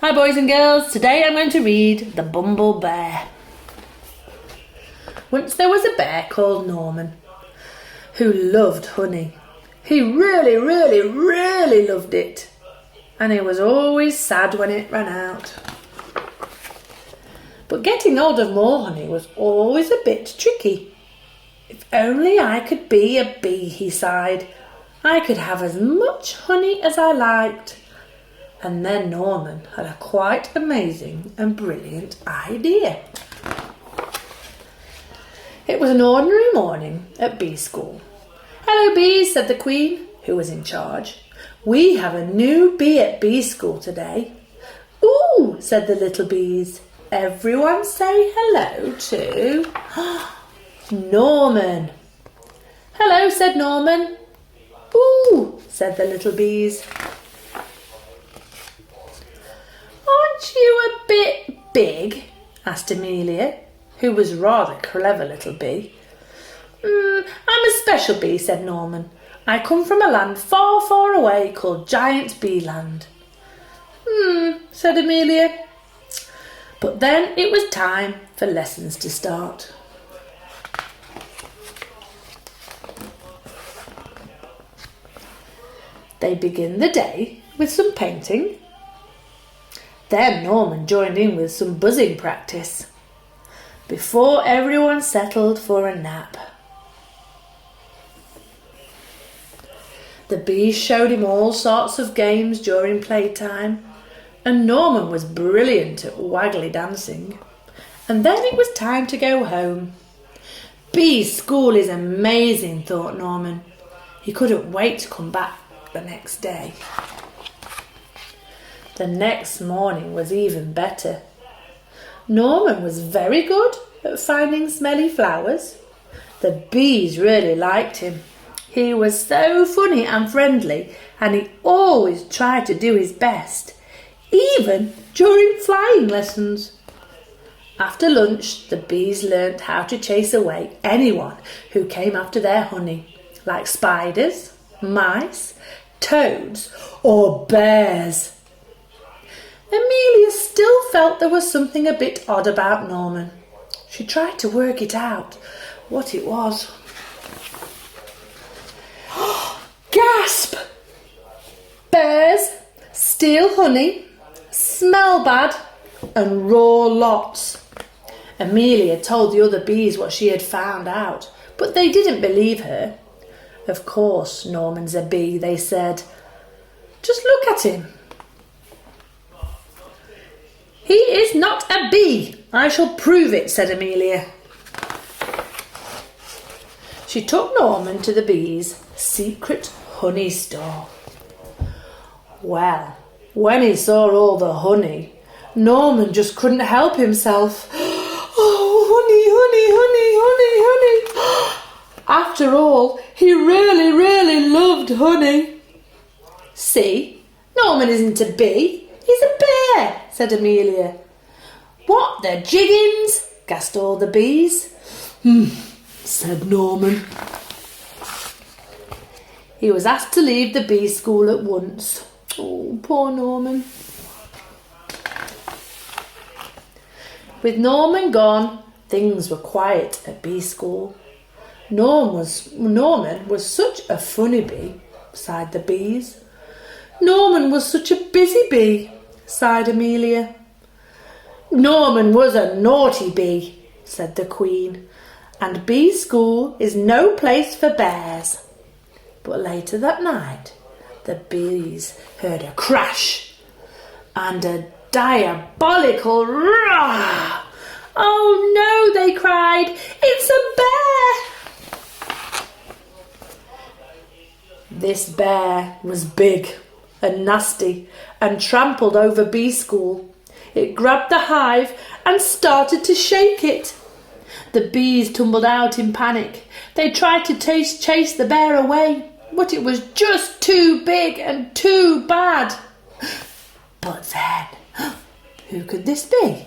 Hi boys and girls, today I'm going to read The Bumblebear. Once there was a bear called Norman who loved honey. He really loved it, and he was always sad when it ran out. But getting hold of more honey was always a bit tricky. If only I could be a bee, he sighed. I could have as much honey as I liked. And then Norman had a quite amazing and brilliant idea. It was an ordinary morning at bee school. "Hello, bees," said the queen, who was in charge. "We have a new bee at bee school today." "Ooh," said the little bees. "Everyone say hello to Norman." "Hello," said Norman. "Ooh," said the little bees. "Aren't you a bit big?" asked Amelia, who was rather a clever little bee. "I'm a special bee," said Norman. "I come from a land far away called Giant Bee Land." Said Amelia. But then it was time for lessons to start. They begin the day with some painting. Then Norman joined in with some buzzing practice before everyone settled for a nap. The bees showed him all sorts of games during playtime, and Norman was brilliant at waggly dancing. And then it was time to go home. Bee school is amazing, thought Norman. He couldn't wait to come back the next day. The next morning was even better. Norman was very good at finding smelly flowers. The bees really liked him. He was so funny and friendly, and he always tried to do his best, even during flying lessons. After lunch, the bees learnt how to chase away anyone who came after their honey, like spiders, mice, toads, or bears. Amelia still felt there was something a bit odd about Norman. She tried to work it out, what it was. Gasp! Bears steal honey, smell bad, and roar lots. Amelia told the other bees what she had found out, but they didn't believe her. "Of course, Norman's a bee," they said. "Just look at him. "He is not a bee. I shall prove it," said Amelia. She took Norman to the bees' secret honey store. Well, when he saw all the honey, Norman just couldn't help himself. "Oh, honey, honey, honey, honey, honey." After all, he really loved honey. "See, Norman isn't a bee. He's a bear," said Amelia. "What the jiggins?" gasped all the bees. Said Norman. He was asked to leave the bee school at once. Oh, poor Norman. With Norman gone, things were quiet at bee school. Norman was such a funny bee, sighed the bees. Norman was such a busy bee, sighed Amelia. Norman was a naughty bee, said the queen, and bee school is no place for bears. But later that night, the bees heard a crash and a diabolical roar. "Oh no," they cried, "it's a bear!" This bear was big and nasty and trampled over bee school. It grabbed the hive and started to shake it. The bees tumbled out in panic. They tried to chase the bear away, but it was just too big and too bad. But then, who could this be?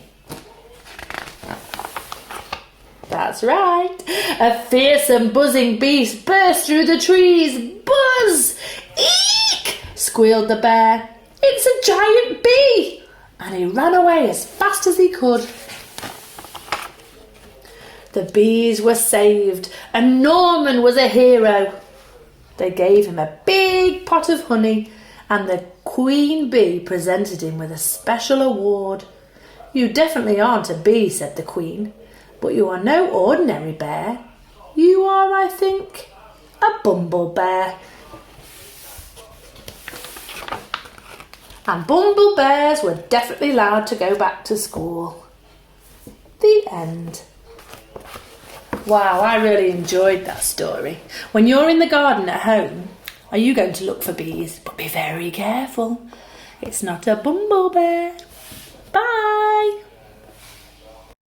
That's right, a fearsome buzzing beast burst through the trees. "Buzz! Eek!" squealed the bear. "It's a giant bee!" and he ran away as fast as he could. The bees were saved and Norman was a hero. They gave him a big pot of honey and the queen bee presented him with a special award. "You definitely aren't a bee," said the queen, "but you are no ordinary bear. You are, I think, a Bumblebear." And Bumblebears were definitely allowed to go back to school. The end. Wow, I really enjoyed that story. When you're in the garden at home, are you going to look for bees? But be very careful. It's not a Bumblebear. Bye.